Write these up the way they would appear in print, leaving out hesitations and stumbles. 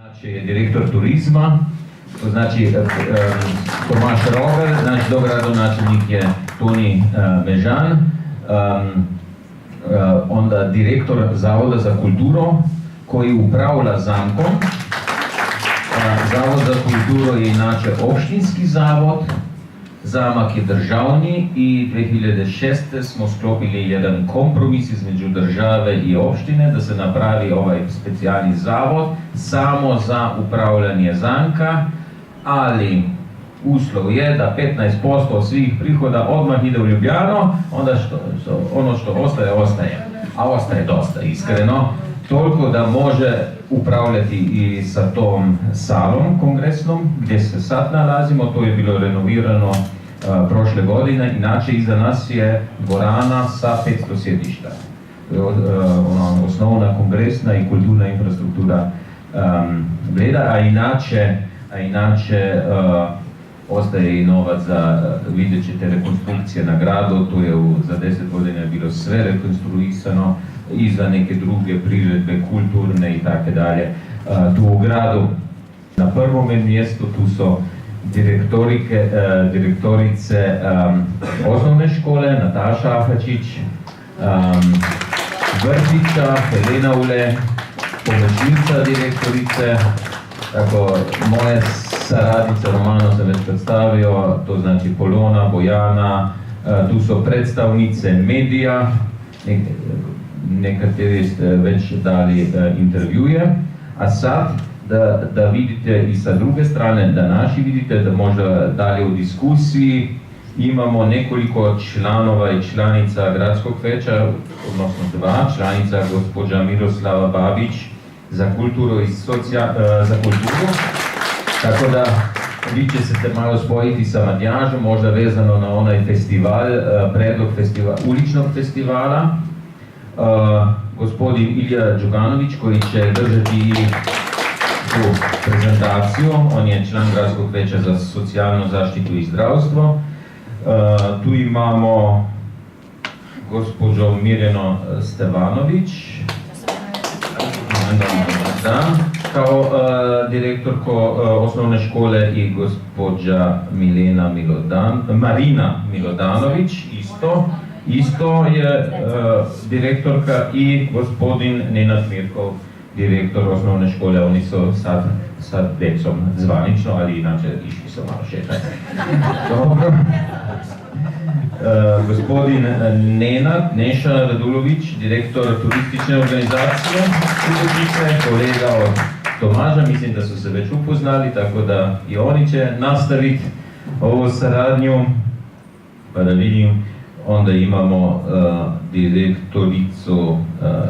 Inače je direktor turizma, to znači Tomaš Roger, naš dogradonačelnik je Toni Mežan, onda direktor Zavoda za kulturo koji upravlja zamkom. Zavod za kulturo je inače opštinski zavod, zamak je državni i 2006. smo sklopili jedan kompromis između države i opštine da se napravi ovaj specijalni zavod samo za upravljanje zamka, ali uslov je da 15% svih prihoda odmah ide u Ljubljano, onda ono što ostaje, ostaje. A ostaje dosta, iskreno. Toliko da može upravljati i sa tom salom kongresnom gdje se sad nalazimo, to je bilo renovirano prošle godine, inače iza nas je dvorana sa 500 sjedišta. To je osnovna kongresna i kulturna infrastruktura Bleda, a inače ostaje i novac za, vidjet ćete, rekonstrukcije na gradu, to je za 10 godina bilo sve rekonstruisano i za neke druge priredbe, kulturne i tako dalje tu u gradu. Na prvom mjestu tu su direktorice osnovne škole, Nataša Ahačić, vrtića, Helena Ule, pomoćnica direktorice, tako moje saradnice Romano sam već predstavio, to znači Polona, Bojana, tu su predstavnice medija, nekateri ste već dali intervjuje, a sad da vidite i sa druge strane, da naši vidite, da možda dalje u diskusiji imamo nekoliko članova i članica gradskog vijeća, odnosno 2 članica, gospođa Miroslava Babić za kulturu i za kulturu, tako da vi će se malo spojiti sa Matjažom, možda vezano na onaj festival, predlog uličnog festivala. Gospodin Ilija Đukanović koji će držati i tu prezentaciju, on je član gradskog vijeća za socijalnu zaštitu i zdravstvo. Tu imamo gospođo Mirjano Stevanović, kao direktorko osnovne škole i gospođa Marina Milodanović, isto je direktorka, i gospodin Nenad Mirkov, direktor osnovne škole. Oni su sad decom zvanično, ali inače išli su malo šetati. Dobro. Gospodin Neša Radulović, direktor turistične organizacije, kolega od Tomaža, mislim da su se već upoznali, tako da i oni će nastaviti ovu saradnju, pa da vidim. Onda imamo direktoricu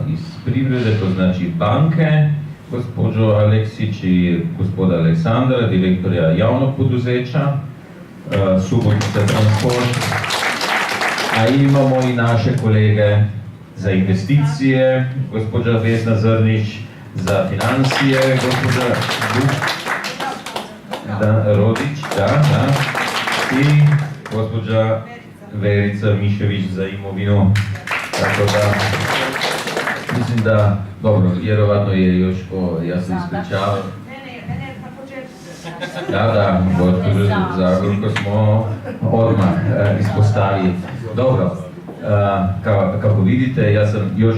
iz privrede, to znači banke, gospođo Aleksić i gospoda Aleksandra, direktorja javnog poduzeća, Subotica transport, a imamo i naše kolege za investicije, gospođa Vesna Zrnić, za financije, gospođa Rodić, i gospođa Verica Mišević za imovinu, tako da mislim da, dobro, vjerovatno je još ja se ispričavam. Da, gospođo Zagorko smo odmah ispostavili. Dobro, kako vidite, ja sam još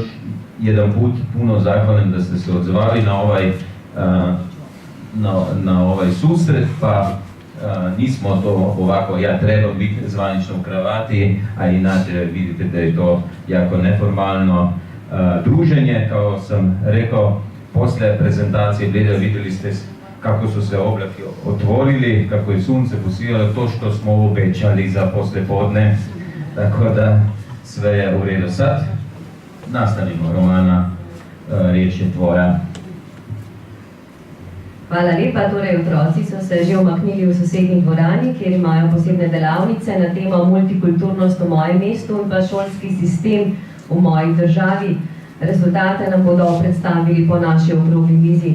jedan put puno zahvalan da ste se odzvali na ovaj susret, pa nismo to ovako, ja trebam biti zvanično u kravati, a inače vidite da je to jako neformalno druženje. Kao sam rekao, poslije prezentacije Bleda vidjeli ste kako su se oblaki otvorili, kako je sunce posijalo, to što smo obećali za poslijepodne, tako da sve je u redu. Sad nastavimo, Romana, riječ je tvoja. Hvala lepa. Torej, otroci so se že umaknili v sosednji dvorani, kjer imajo posebne delavnice na temo multikulturnost v mojem mestu in pa šolski sistem v moji državi. Rezultate nam bodo predstavili po naši okrogli mizi.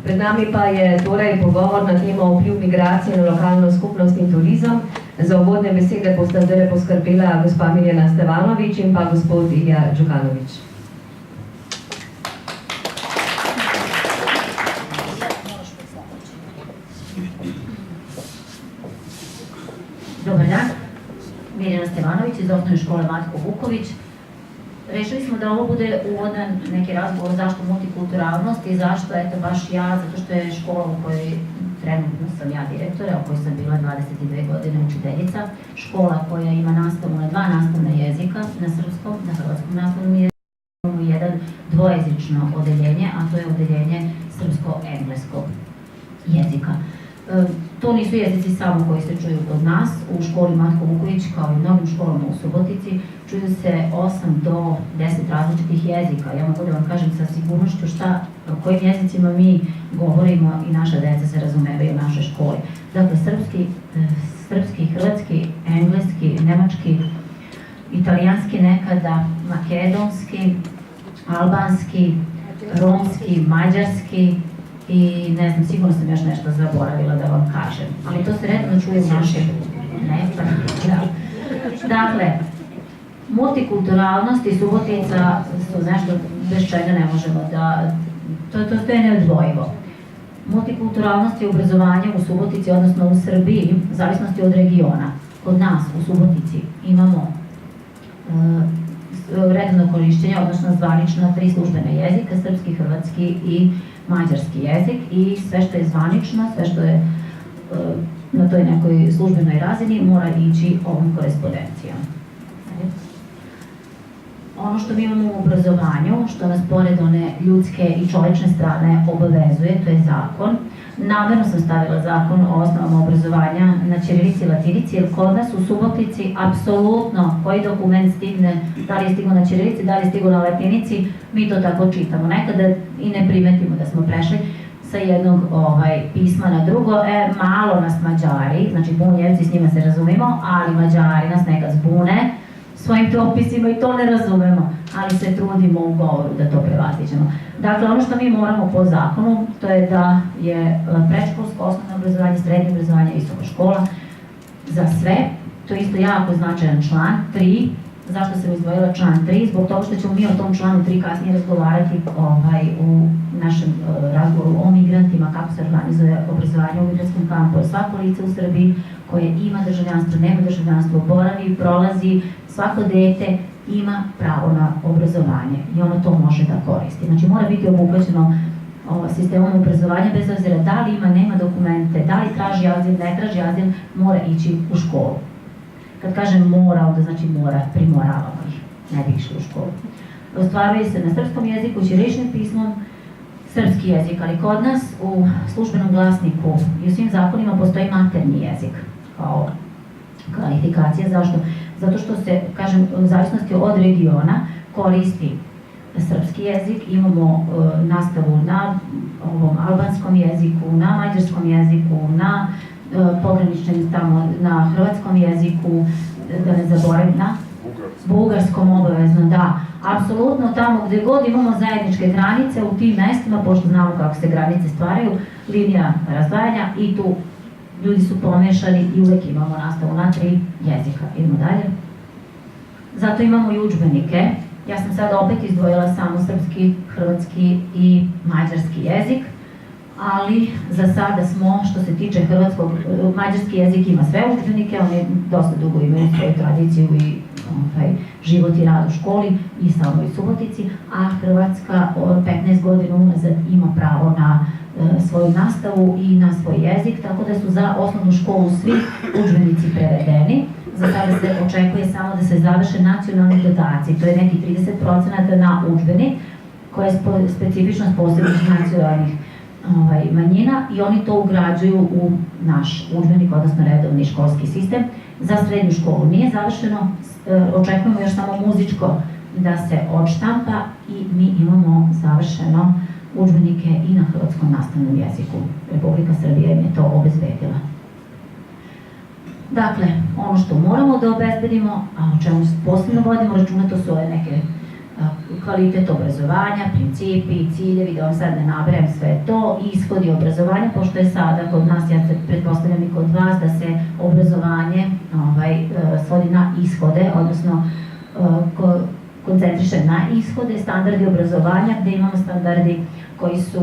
Pred nami pa je torej pogovor na temo vpliv migracije na lokalno skupnost in turizem. Za uvodne besede bosta zdaj poskrbela gospa Mirjana Stevanović in pa gospod Ilija Đukanović. Dobar dan, Mirjana Stevanović iz osnovne škole Matko Vuković. Rešili smo da ovo bude uvodan neki razgovor zašto multikulturalnost i zašto, eto, baš ja, zato što je škola u kojoj trenutno sam ja direktora, u kojoj sam bila 22 godine učiteljica, škola koja ima nastavu na 2 nastavna jezika, na srpskom, na hrvatskom nastavnom jeziku, imamo jedan dvojezično odeljenje, a to je odeljenje srpsko-engleskog jezika. To nisu jezici samo koji se čuju kod nas, u školi Matko Vuković, kao i mnogim školama u Subotici, čuju se 8 do 10 različitih jezika. Ja mogu da vam kažem sa sigurnošću kojim jezicima mi govorimo i naša deca se razumevaju u našoj školi. Dakle, srpski, hrvatski, engleski, nemački, italijanski nekada, makedonski, albanski, romski, mađarski, i ne znam, sigurno sam još nešto zaboravila da vam kažem, ali to se redno čuje u našem Dakle, multikulturalnost i Subotica su nešto bez čega ne možemo da... To je neodvojivo. Multikulturalnost i obrazovanje u Subotici, odnosno u Srbiji, u zavisnosti od regiona. Kod nas u Subotici imamo redovno korišćenje, odnosno zvanično 3 službene jezika, srpski, hrvatski i mađarski jezik, i sve što je zvanično, sve što je na toj nekoj službenoj razini mora ići ovom korespondencijom. Ono što mi imamo u obrazovanju, što nas pored one ljudske i čovečne strane obavezuje, to je zakon. Namerno sam stavila zakon o osnovama obrazovanja na ćirilici i latinici, jer kod nas u Subotici apsolutno koji dokument stigne, da li je stigao na ćirilici, da li je stigao na latinici, mi to tako čitamo. Nekada i ne primetimo da smo prešli sa jednog pisma na drugo. Malo nas Mađari, znači Bunjevci, s njima se razumemo, ali Mađari nas nekad zbune svojim propisima i to ne razumemo, ali se trudimo u govoru da to prevaziđemo. Dakle, ono što mi moramo po zakonu, to je da je predškolsko, osnovno obrazovanje, srednje obrazovanje, visoka škola za sve. To je isto jako značajan član 3. Zašto sam izdvojila član 3? Zbog toga što ćemo mi o tom članu 3 kasnije razgovarati u našem razgovoru o migrantima, kako se organizuje obrazovanje u migrantskom kampu. Svako lice u Srbiji koje ima državljanstvo, nema državljanstvo, boravi, prolazi, svako dete ima pravo na obrazovanje i ono to može da koristi. Znači mora biti obuhvaćeno sistemom obrazovanja bez obzira da li ima, nema dokumente, da li traži azil, ne traži azil, mora ići u školu. Kad kažem mora, onda znači mora, primoravamo ih, ne bi išli u školu. Ostvaruje se na srpskom jeziku, ćiriličnim pismom, srpski jezik, ali kod nas u službenom glasniku i u svim zakonima postoji maternji jezik kao kvalifikacija. Zašto? Zato što se, kažem, u zavisnosti od regiona koristi srpski jezik, imamo nastavu na ovom albanskom jeziku, na mađarskom jeziku, na pograničnim tamo, na hrvatskom jeziku, da ne zaboravim, na bugarskom obavezno, da. Apsolutno tamo gde god imamo zajedničke granice u tim mestima, pošto znamo kako se granice stvaraju, linija razdvajanja i tu ljudi su pomešani i uvek imamo nastavu na 3 jezika. Idemo dalje. Zato imamo i udžbenike. Ja sam sad opet izdvojila samo srpski, hrvatski i mađarski jezik, ali za sada smo, što se tiče hrvatskog, mađarski jezik ima sve udžbenike, oni dosta dugo imaju svoju tradiciju i život i rad u školi i samo i Subotici, a Hrvatska od 15 godina unazad ima pravo na svoju nastavu i na svoj jezik, tako da su za osnovnu školu svi udžbenici prevedeni. Za sada se očekuje samo da se završe nacionalne dotacije, to je neki 30% na udžbenik, koja je specifičnost posebnih nacionalnih manjina i oni to ugrađuju u naš udžbenik, odnosno redovni školski sistem. Za srednju školu nije završeno, očekujemo još samo muzičko da se odštampa i mi imamo završeno udžbenike i na hrvatskom nastavnom jeziku. Republika Srbija im je to obezbedila. Dakle, ono što moramo da obezbedimo, a o čemu posebno vodimo računa, to su ove neke kvalitet obrazovanja, principi, ciljevi, da vam sad ne nabrajam sve to, ishodi obrazovanja, pošto je sada kod nas, ja se pretpostavljam i kod vas, da se obrazovanje svodi na ishode, odnosno koncentriše na ishode, standardi obrazovanja, gde imamo standardi koji su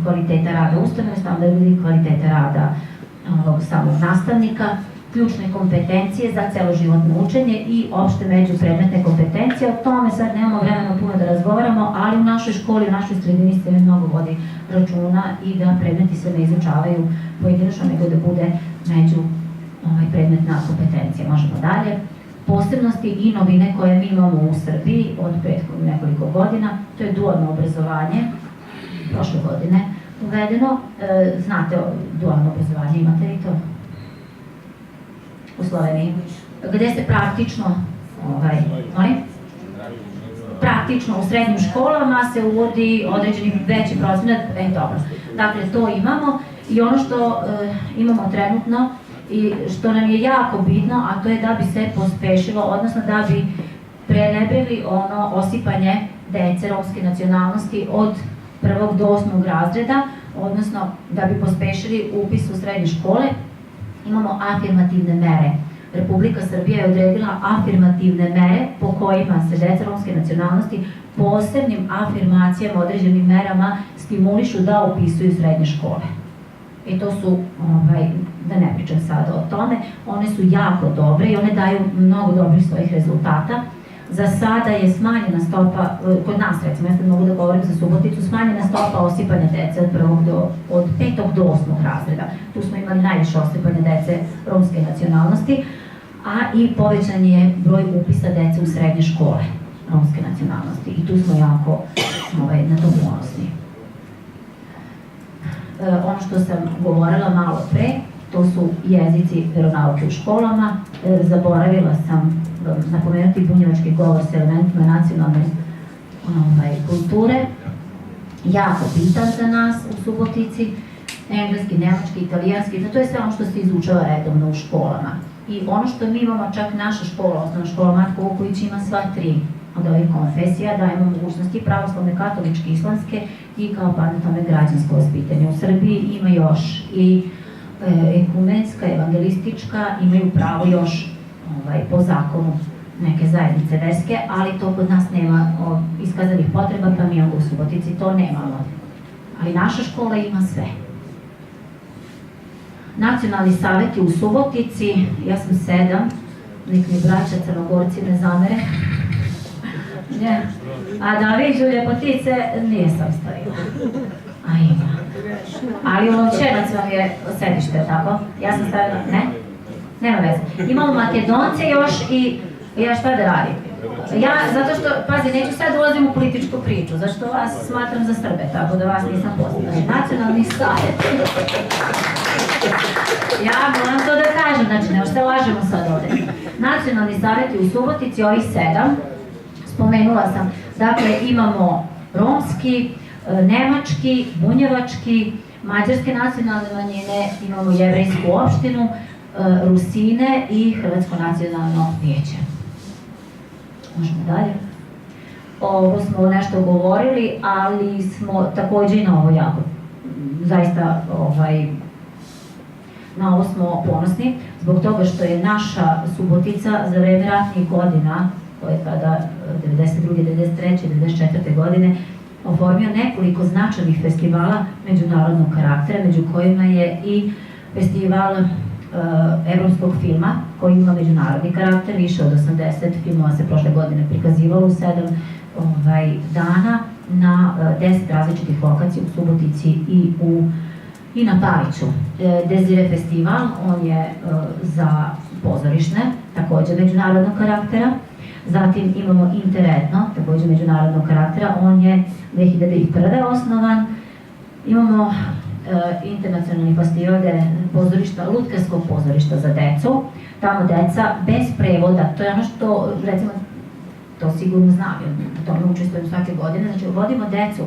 kvaliteta rada ustanove, standardi kvaliteta rada samog nastavnika, ključne kompetencije za celoživotno učenje i opšte međupredmetne kompetencije. O tome sad nemamo vremena puno da razgovaramo, ali u našoj školi, u našoj sredini se mnogo vodi računa i da predmeti se ne izučavaju pojedinačno, nego da bude predmetna kompetencija. Možemo dalje. Posebnosti i novine koje mi imamo u Srbiji od prethodnih nekoliko godina, to je dualno obrazovanje, prošle godine uvedeno. Znate, dualno obrazovanje, imate li to? U Sloveniji, gde se praktično u srednjim školama se uvodi određeni veći procenat, dakle to imamo i ono što imamo trenutno i što nam je jako bitno, a to je da bi se pospešilo, odnosno da bi prenebregli ono osipanje dece romske nacionalnosti od 1. do 8. razreda, odnosno da bi pospešili upis u srednje škole. Imamo afirmativne mere. Republika Srbija je odredila afirmativne mere po kojima se deca romske nacionalnosti posebnim afirmacijama, određenim merama stimulišu da upisuju srednje škole. I to su, da ne pričam sada o tome, one su jako dobre i one daju mnogo dobrih svojih rezultata. Za sada je smanjena stopa, kod nas recimo, ja sad mogu da govorim za Suboticu, smanjena stopa osipanja dece od 5. do 8. razreda. Tu smo imali najviše osipanja dece romske nacionalnosti, a i povećan je broj upisa dece u srednje škole romske nacionalnosti. I tu smo jako na to ponosni. Ono što sam govorila malo pre, to su jezici veronauke u školama. Zaboravila sam napomenuti bunjevački govor s elementima nacionalne kulture. Jako bitan za nas u Subotici. Engleski, nemački, italijanski, to je sve ono što se izučava redovno u školama. I ono što mi imamo, čak naša škola, osnovna škola Matko Vuković ima sva 3 od ovih konfesija, dajemo mogućnosti pravoslavne, katoličke, islamske i kao tome građansko vaspitanje. U Srbiji ima još i ekumenska, evangelistička, imaju pravo još po zakonu neke zajednice verske, ali to kod nas nema iskazanih potreba, pa mi u Subotici to nemamo. Ali naša škola ima sve. Nacionalni savjeti u Subotici, ja sam 7, nek mi braća Crnogorci ne zamere. A da viđu ljepotice, nije sam stavila. A ima. Ali Lovćenac vam je sedište, tako? Ja sam stavila, ne? Nema veze. Imamo Makedonce još i ja šta da radim? Ja, zato što, pazi, neću sad ulazim u političku priču, zašto vas smatram za Srbe, tako da vas nisam postavila. Nacionalni savjet. Ja moram to da kažem, znači ne ošte lažemo sad ovde. Nacionalni savjeti u Subotici, ovih 7, spomenula sam, dakle imamo romski, nemački, bunjevački, mađarske nacionalne manjine, imamo jevrejsku opštinu, Rusine i Hrvatsko nacionalno vijeće. Možemo dalje. Ovo smo nešto govorili, ali smo takođe i na ovo jako, zaista, na ovo smo ponosni, zbog toga što je naša Subotica za vreme ratnih godina, to je tada 92. 93. 94. godine, oformio nekoliko značajnih festivala međunarodnog karaktera, među kojima je i festival evropskog filma, koji ima međunarodni karakter, više od 80 filmova se prošle godine prikazivalo u 7 dana na 10 različitih lokacija u Subotici i na Paliću. Desire festival, on je za pozorišne, takođe međunarodnog karaktera. Zatim imamo Interetno, takođe međunarodnog karaktera, on je 2001. osnovan. Imamo internacionalni festival pozorišta, lutkarskog pozorišta za decu. Tamo deca bez prevoda, to je ono što, recimo, to sigurno znam, u tome učestvujem svake godine, znači vodimo decu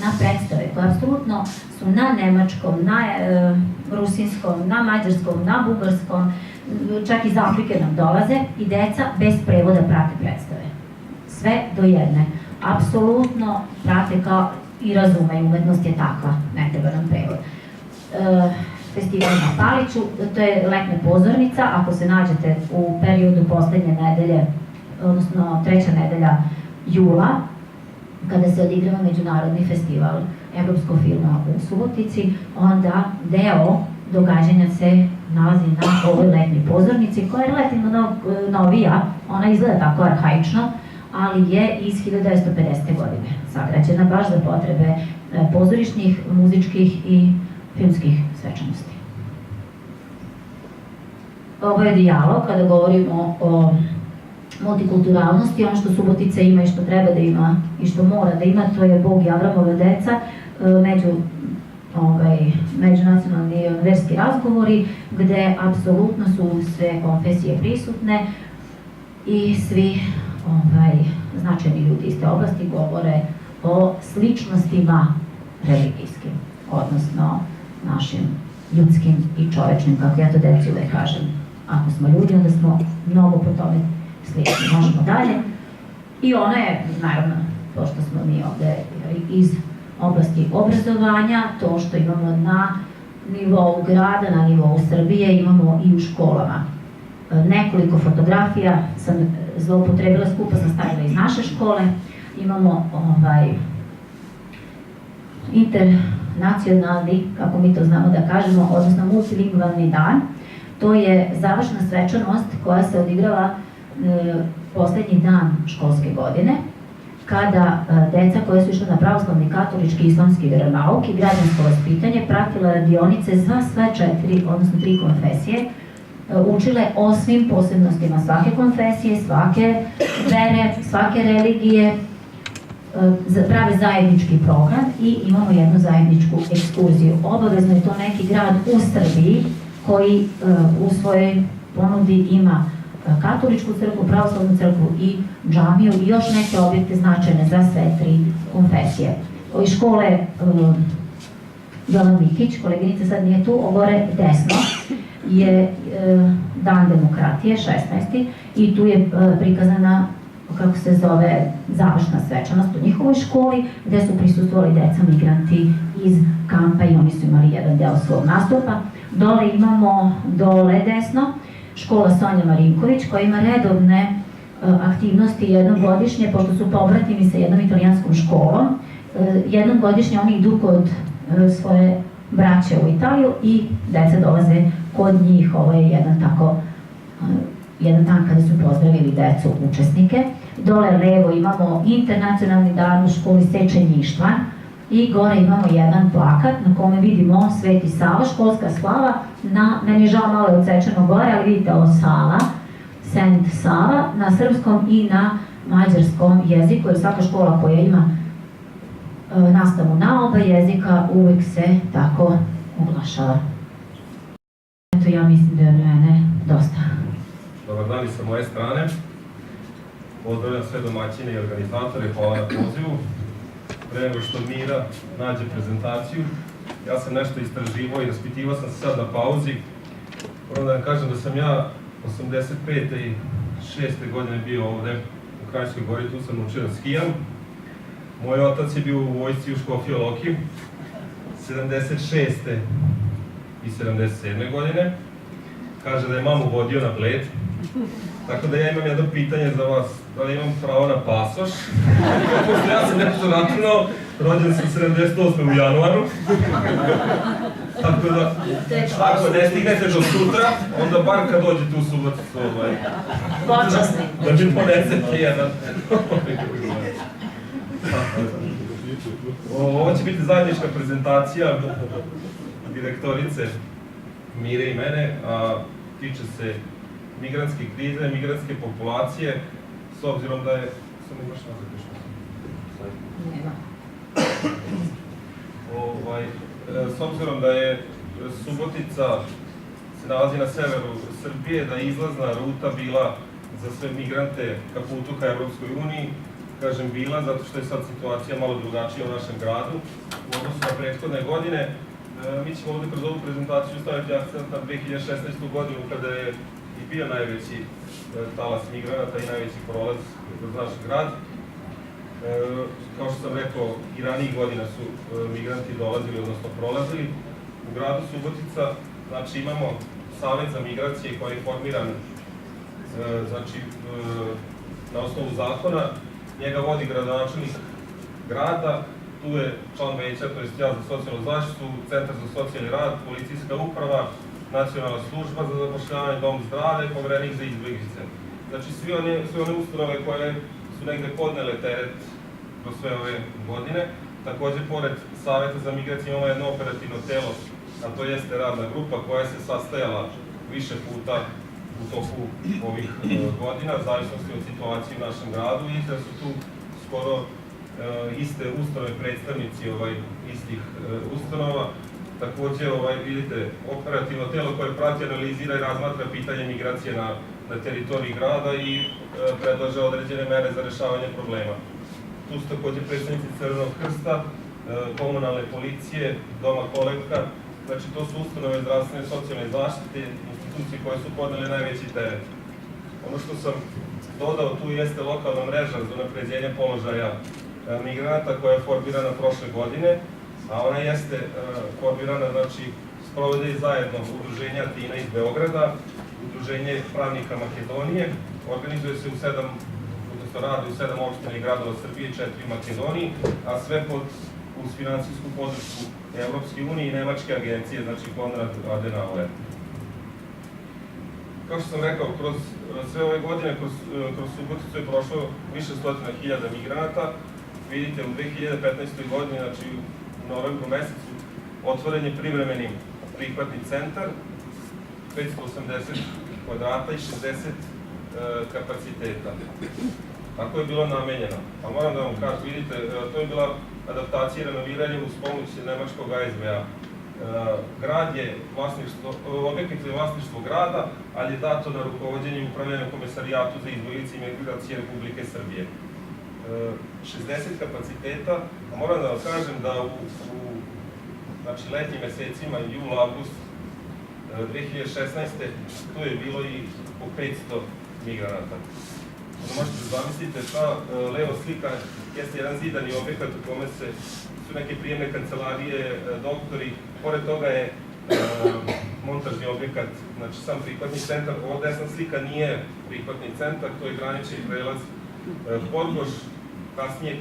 na predstave koje apsolutno su na nemačkom, na rusinskom, na mađarskom, na bugarskom, čak iz Afrike nam dolaze i deca bez prevoda prate predstave. Sve do jedne. Apsolutno prate kao i razumeju, umetnost je takva, ne treba nam prevod. Festival na Paliću, to je letnja pozornica, ako se nađete u periodu poslednje nedelje, odnosno 3. nedelja jula, kada se odigrava međunarodni festival evropskog filma u Subotici, onda deo događanja se nalazi na ovoj letnjoj pozornici koja je relativno novija, ona izgleda tako arhaično, ali je iz 1950. godine sagrađena baš za potrebe pozorišnih, muzičkih i filmskih svečanosti. Ovo je dijalog kada govorimo o multikulturalnosti, ono što Subotica ima i što treba da ima i što mora da ima, to je Bog i Avramova deca, međunacionalni verski razgovori, gde apsolutno su sve konfesije prisutne i svi značajni ljudi iz te oblasti govore o sličnostima religijskim, odnosno našim ljudskim i čovečnim, kako ja to deci uvek kažem. Ako smo ljudi, onda smo mnogo po tome slični. Možemo dalje. I ona je, naravno, pošto smo mi ovde iz oblasti obrazovanja, to što imamo na nivou grada, na nivou Srbije, imamo i u školama. Nekoliko fotografija sam zloupotrebila, skupa sam stavila iz naše škole. Imamo internacionalni, kako mi to znamo da kažemo, odnosno multilingvalni dan. To je završna svečanost koja se odigrala poslednji dan školske godine, kada deca koja su išla na pravoslavni, katolički i islamski veronauk i građansko vaspitanje pratila radionice za sve 4, odnosno 3 konfesije, učile o svim posebnostima svake konfesije, svake vere, svake religije, prave zajednički program i imamo jednu zajedničku ekskurziju. Obavezno je to neki grad u Srbiji koji u svojoj ponudi ima katoličku crkvu, pravoslavnu crkvu i džamiju i još neke objekte značajne za sve 3 konfesije. Iz škole Jovan Mikić, koleginica sad nije tu, gore desno je Dan demokratije, 16. i tu je prikazana, kako se zove, završna svečanost u njihovoj školi, gde su prisustvovali deca migranti iz kampa i oni su imali jedan deo svog nastupa. Dole imamo, dole desno, škola Sonja Marinković, koja ima redovne aktivnosti jednom godišnje, pošto su pobratimi sa jednom italijanskom školom. Jednom godišnje oni idu kod svoje braće u Italiju i deca dolaze kod njih. Ovo je jedan dan kada su pozdravili decu učesnike. Dole levo imamo internacionalni dan u školi Sečenjištva i gore imamo jedan plakat na kome vidimo Sveti Sava, školska slava. Meni je žao malo je odsečeno gore, ali vidite ovo Sava, Saint Sava, na srpskom i na mađarskom jeziku, jer svaka škola koja ima nastavu na oba jezika uvek se tako oglašava. Eto, ja mislim da je od mene dosta. Dobar dan i sa moje strane. Pozdravljam sve domaćine i organizatore, hvala na pozivu. Pre nego što Mira nađe prezentaciju, ja sam nešto istraživao i raspitivao sam se sad na pauzi. Moram da vam kažem da sam ja 85. i 6. godine bio ovde u Kranjskoj Gori, tu sam učio da skijam. Moj otac je bio u vojsci u Škofji Loki 76. i 77. godine. Kaže da je mamu vodio na Bled. Tako da ja imam jedno pitanje za vas, da li imam pravo na pasoš? Pošto ja sam nešto računao, rođen sam 78. u januaru. Tako da, ako ne stignete do sutra, onda bar kad dođete u Suboticu, Počasni. da mi ponesete jedan. Ovo će biti zajednička prezentacija direktorice Mire i mene, a tiče se migrantske krize, migrantske populacije, s obzirom da je... Samo imaš nazad još nešto? Nema. S obzirom da je Subotica se nalazi na severu Srbije, da je izlazna ruta bila za sve migrante ka putu ka Evropskoj uniji, kažem bila, zato što je sad situacija malo drugačija u našem gradu u odnosu na prethodne godine. Mi ćemo ovde kroz ovu prezentaciju staviti akcent na 2016. godinu kada je i bio najveći talas migranata i najveći prolaz kroz naš grad. Kao što sam rekao, i ranijih godina su migranti dolazili, odnosno prolazili. U gradu Subotica, znači imamo Savet za migracije koji je formiran znači, na osnovu zakona. Njega vodi gradonačelnik grada, tu je član veća, to je ja za socijalnu zaštitu, centar za socijalni rad, policijska uprava, Nacionalna služba za zapošljavanje, dom zdravlja i Poverenik za izbjeglice. Znači sve one ustanove koje su negde podnele teret kroz sve ove godine. Takođe, pored Saveta za migracije imamo jedno operativno telo, a to jeste radna grupa koja se sastajala više puta u toku ovih godina, zavisnosti od situacije u našem gradu, i da su tu skoro iste ustanove, predstavnici istih ustanova. Takođe, vidite, operativno telo koje prati, analizira i razmatra pitanje migracije na teritoriji grada i predlaže određene mere za rešavanje problema. Tu su takođe predstavnici Crvenog krsta, komunalne policije, doma kolekta. Znači, to su ustanove zdravstvene i socijalne zaštite, institucije koje su podnele najveći teret. Ono što sam dodao tu jeste lokalna mreža za unapređenje položaja migranata koja je formirana prošle godine, a ona jeste formirana, znači, sprovode zajedno udruženja Atina iz Beograda, udruženje pravnika Makedonije, organizuje se radi u 7 opština i gradova Srbije, 4 u Makedoniji, a sve uz finansijsku podršku Evropske unije i Nemačke agencije, znači Konrad Adenauer. Kao što sam rekao, kroz sve ove godine, kroz Suboticu je prošlo više stotina hiljada migranata. Vidite, u 2015. godini, znači u novembru mesecu, otvoren je privremeni prihvatni centar, 580 kvadrata i 60 kapaciteta. Tako je bilo namenjeno. A moram da vam kažem, vidite, to je bila adaptacija i renoviranje uz pomoć nemačkog ASB-a. Grad je objekat je vlasništvo grada, ali je dato na rukovođenje i upravljanje Komesarijatu za izbjeglice i migracije Republike Srbije. 60 kapaciteta, a moram da vam kažem da u letnjim mesecima, jul, avgust 2016. tu je bilo i po 500 migranata. Možete da zamislite, ta levo slika jeste jedan zidani objekat u kome su neke prijemne kancelarije, doktori, pored toga je montažni objekat, znači sam prihvatni centar. Ovo desna slika nije prihvatni centar, to je granični prelaz Horgoš. Kasnije,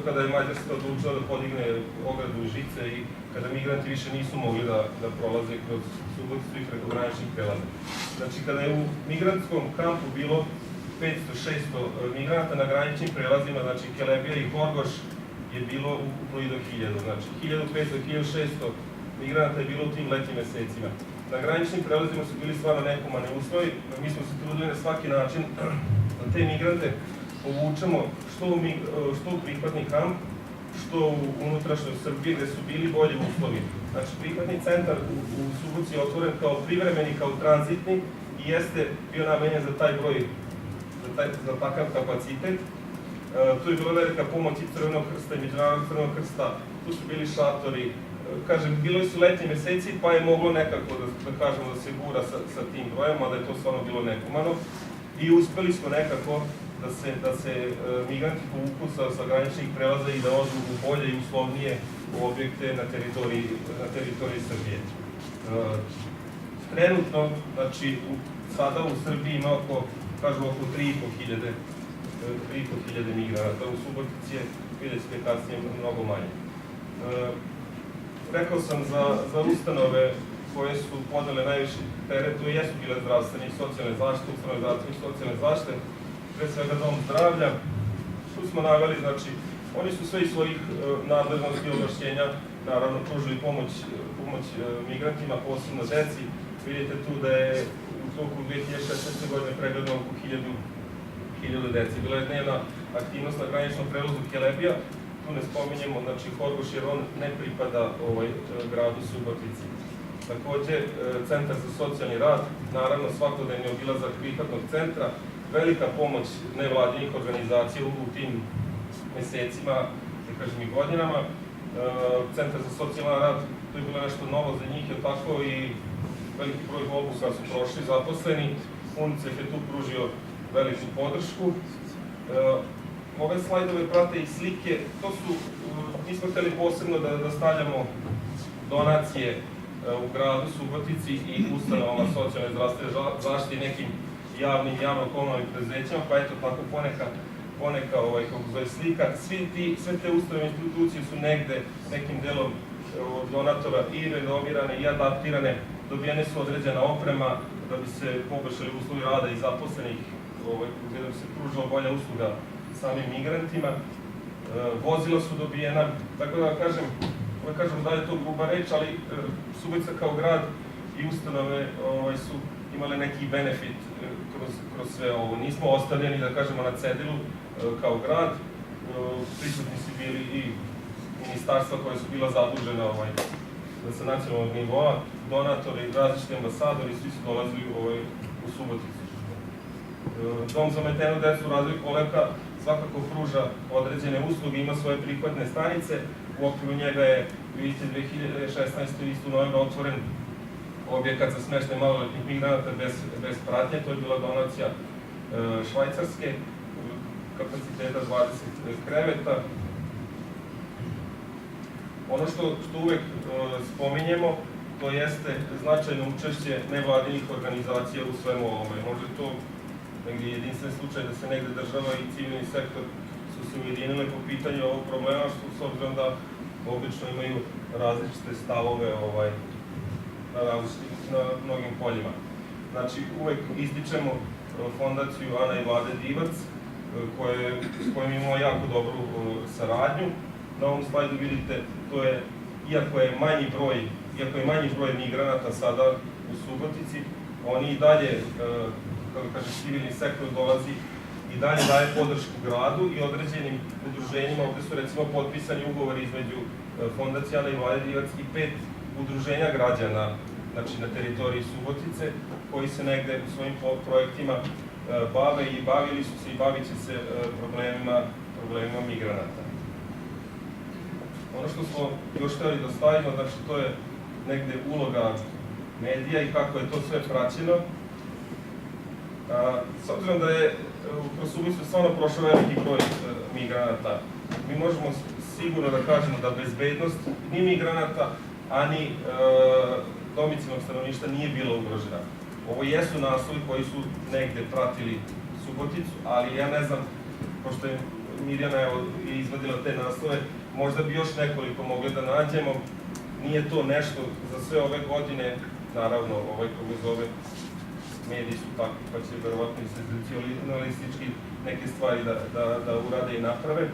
kada je Mađarska odlučila da podigne ogradu i žice i kada migranti više nisu mogli da prolaze kroz Suboticu i preko graničnih prelaza. Znači, kada je u migrantskom kampu bilo 500-600 migranata, na graničnim prelazima, znači Kelebija i Horgoš, je bilo ukupno i do 1000. Znači, 1500-1600 migranata je bilo u tim letnjim mesecima. Na graničnim prelazima su bili stvarno nehumani uslovi, mi smo se trudili na svaki način da te migrante povučemo što u prihvatni kamp, što u unutrašnjoj Srbiji gde su bili bolji uslovi. Znači, prihvatni centar u Subotici je otvoren kao privremeni, kao tranzitni i jeste bio namenjen za taj broj, za takav kapacitet. Tu je bila velika pomoć i Crvenog krsta i Međunarodnog Crvenog krsta, tu su bili šatori. Kažem, bili su letnji meseci, pa je moglo nekako da se gura sa tim brojem, a da je to stvarno bilo nehumano. I uspeli smo nekako da se migranti povuku sa graničnih prelaza i da odu u bolje i uslovnije objekte na teritoriji Srbije. Trenutno, znači, sada u Srbiji ima oko 3.500 migranata, u Subotici je, vidjet ćete kasnije, mnogo manje. Rekao sam za ustanove koje su podale najviše teret, to jesu bile zdravstvene i socijalne zaštite, ustanove zdravstvene i socijalne zaštite, pre svega dom zdravlja. Tu smo naveli, znači, oni su sve iz svojih nadležnosti i ovlašćenja, naravno, pružili pomoć migrantima, posebno deci. Vidite tu da je u toku 2016. godine pregledano oko 1000 deci. Bila je dnevna aktivnost na graničnom prelazu Kelebija. Tu ne spominjemo, znači, Horgoš, jer on ne pripada gradu Subotici. Takođe, Centar za socijalni rad, naravno, svakodnevni obilazak prihvatnog centra, velika pomoć nevladinih organizacija u tim mesecima, da kažem i godinama. Centar za socijalni rad, to je bilo nešto novo za njih, je tako i veliki broj obuka su prošli zaposleni. UNICEF je tu pružio veliku podršku. Ove slajdove prate i slike, to su, nismo hteli posebno da stavljamo donacije u gradu Subotici i ustanovama socijalne zdravstvene zaštite i nekim javno-komunalnim preduzećima, pa eto tako poneka kako zove slika. Sve te ustanove institucije su negde nekim delom od donatora i renovirane i adaptirane, dobijene su određena oprema da bi se poboljšali uslovi rada i zaposlenih, da bi se pružila bolja usluga samim migrantima. Vozila su dobijena, tako da kažem da je to gruba reč, ali Subotica kao grad i ustanove su imale neki benefit kroz sve ovo. Nismo ostavljeni, da kažemo, na cedilu kao grad. Prisutni su bili i ministarstva koje su bila zadužena sa nacionalnog nivoa, donatori, različiti ambasadori, svi su dolazili u Suboticu. Dom za ometenu decu u razvoju Kolevka svakako pruža određene usluge, ima svoje prihvatne stanice. U okviru njega je, vidite, 2016. isto u novembru otvoren objekat za smeštaj maloletnih migranata bez pratnje. To je bila donacija Švajcarske, kapaciteta 20 kreveta. Ono što uvek spominjemo, to jeste značajno učešće nevladinih organizacija u svemu ovome. Možda to negdje jedinstven slučaj da se negde država i civilni sektor su se ujedinile po pitanju ovog problema, s obzirom da obično imaju različite stavove na mnogim poljima. Znači, uvek ističemo fondaciju Ana i Vlade Divac, s kojom imamo jako dobru saradnju. Na ovom slajdu vidite, to je, iako je manji broj migranata sada u Subotici, oni i dalje, kako kaže, civilni sektor dolazi i dalje daje podršku gradu i određenim udruženjima. Ovde su recimo potpisani ugovori između Fondacije Ana i Vlade Divac i 5 udruženja građana, znači na teritoriji Subotice, koji se negde u svojim projektima bave i bavili su se i bavit će se problemima migranata. Ono što smo još hteli da stavimo, znači to je negde uloga medija i kako je to sve praćeno. S obzirom da je kroz Suboticu stvarno prošao veliki broj migranata, mi možemo sigurno da kažemo da bezbednost ni migranata, a ni domicilnog stanovništva nije bila ugrožena. Ovo jesu naslovi koji su negde pratili Suboticu, ali ja ne znam, pošto je Mirjana izvadila te naslove, možda bi još nekoliko mogli da nađemo. Nije to nešto za sve ove godine, naravno, kako zove, mediji su takvi, pa će verovatno i senzacionalistički neke stvari da urade i naprave.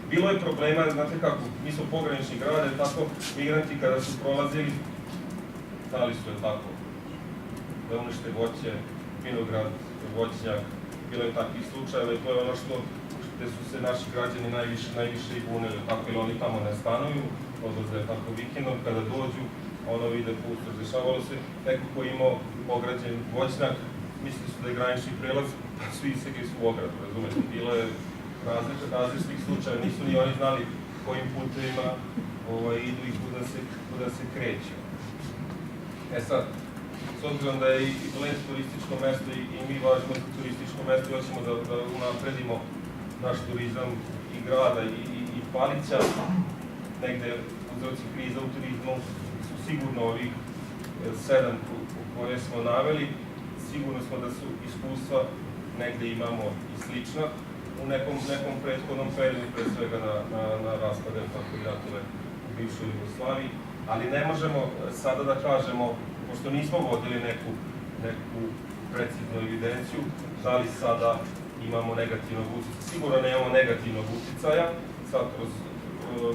Bilo je problema, znate kako, mi smo pogranični grad, tako migranti kada su prolazili, znali su je tako, da unište voće, vinograd, voćnjak, bilo je takvih slučajeva i to je ono gde su se naši građani najviše i bunili, tako ili oni tamo ne stanuju, odlaze tako vikendom, kada dođu, ono vide pustoš. Dešavalo se neko ko je imao ograđen voćnjak, mislili su da je granični prelaz, pa su isegli su ogradu, razumete, bilo je različitih slučaja, nisu ni oni znali kojim putevima idu i kuda se kreću. Sad, s obzirom da je i Bled turističko mesto i mi važimo za turističko mesto, hoćemo da unapredimo naš turizam i grada i Palića, negde uzroci kriza u turizmu su sigurno ovih 7 koje smo naveli, sigurno smo da su iskustva negde imamo i slična u nekom prethodnom periodu, pre svega na raspade i ratove u bivšoj Jugoslaviji, ali ne možemo sada da kažemo, pošto nismo vodili neku preciznu evidenciju, da li sada imamo negativnog uticaja. Sigurno nemamo negativnog uticaja, sad kroz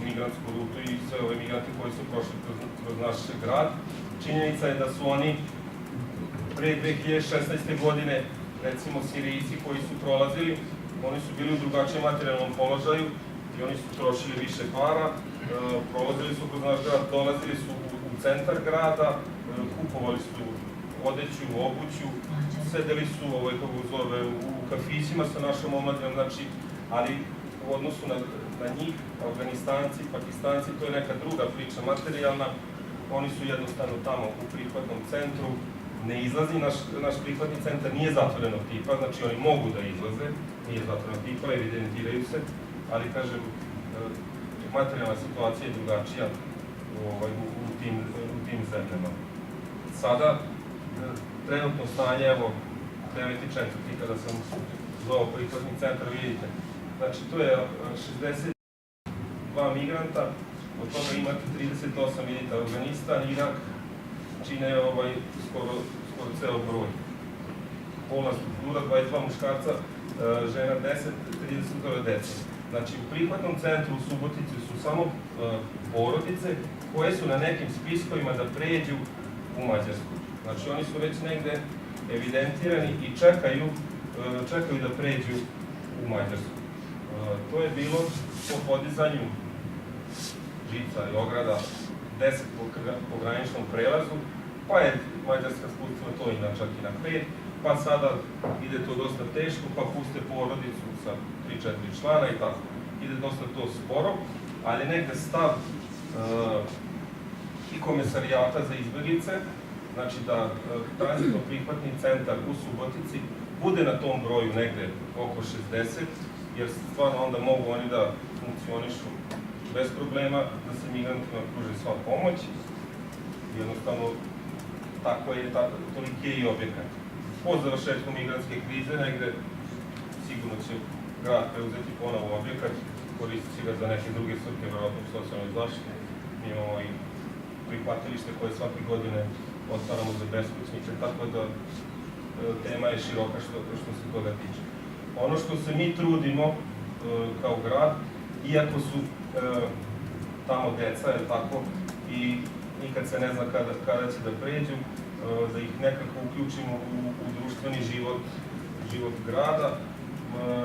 migrantsku rutu i sve ove migrante koji su prošli kroz naš grad. Činjenica je da su oni pre 2016. godine, recimo Sirijci koji su prolazili, oni su bili u drugačijem materijalnom položaju i oni su trošili više para, prolazili su kroz naš grad, dolazili su u centar grada, kupovali su odeću, obuću, sedeli su u kafićima sa našom omladinom, znači, ali u odnosu na njih, Afganistanci, Pakistanci, to je neka druga priča materijalna, oni su jednostavno tamo u prihvatnom centru, ne izlazi, naš prihvatni centar nije zatvorenog tipa, znači oni mogu da izlaze, nije zatvorenog tipa, evidentiraju se, ali kažem, materijalna situacija je drugačija u tim zemljama. Sada, trenutno stanje, evo, 9.4. kada sam zvao prihvatni centar, vidite, znači tu je 62 migranta, od toga imate 38 jedinica Afganistan, Irak, čine skoro ceo broj. Polna struktura, 22 muškarca, žena 10, 30 dece. Znači, u prihvatnom centru u Subotici su samo porodice koje su na nekim spiskovima da pređu u Mađarsku. Znači, oni su već negde evidentirani i čekaju da pređu u Mađarsku. To je bilo po podizanju žica i ograda 10 po graničnom prelazu, pa je Mađarska spustila to čak i na 5, pa sada ide to dosta teško, pa puste porodicu sa 3-4 člana i tako. Ide dosta to sporo, ali negde stav i Komesarijata za izbeglice, znači da tranzitno prihvatni centar u Subotici bude na tom broju negde oko 60, jer stvarno onda mogu oni da funkcionišu bez problema, da se migrantima pruži sva pomoć. Jednostavno, toliki je i objekat. Po završetku migrantske krize, negde sigurno će grad preuzeti ponovo objekat, koristit ga za neke druge svrhe, verovatno u socijalnoj zaštiti. Mi imamo i prihvatilište koje svake godine otvaramo za beskućnike, tako da tema je široka što se toga tiče. Ono što se mi trudimo kao grad, iako su tamo deca, je tako, i nikad se ne zna kada će da pređu, da ih nekako uključimo u društveni život grada.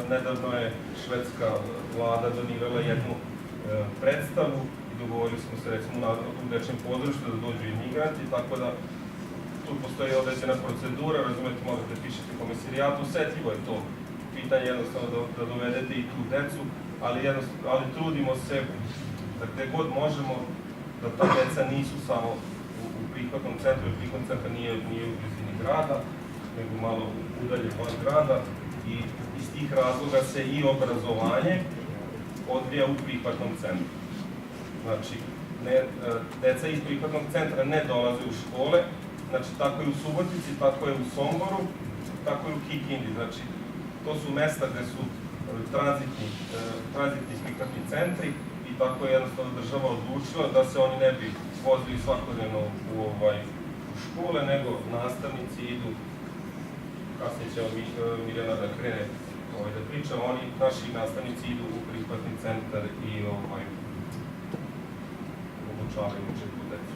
Nedavno je švedska vlada donirala jednu predstavu i dogovorili smo se recimo u dečjem pozorištu da dođu i migranti, tako da tu postoji određena procedura, razumete, možete pišete Komesarijatu, osetljivo je to pitanje jednostavno da dovedete i tu decu, ali trudimo se da gde god možemo da ta deca nisu samo u prihvatnom centru, jer prihvatni centar nije u blizini grada, nego malo udalje van grada i iz tih razloga se i obrazovanje odvija u prihvatnom centru. Znači, deca iz prihvatnog centra ne dolaze u škole, znači tako je u Subotici, tako je u Somboru, tako je u Kikindi. Znači, to su mesta gde su tranzitni prihvatni centri i tako je jednostavno država odlučila da se oni ne bi vozili svakodnevno u škole, nego nastavnici idu, kasnije će Mirjana da krene da priča, naši nastavnici idu u prihvatni centar i obučavaju učetku decu.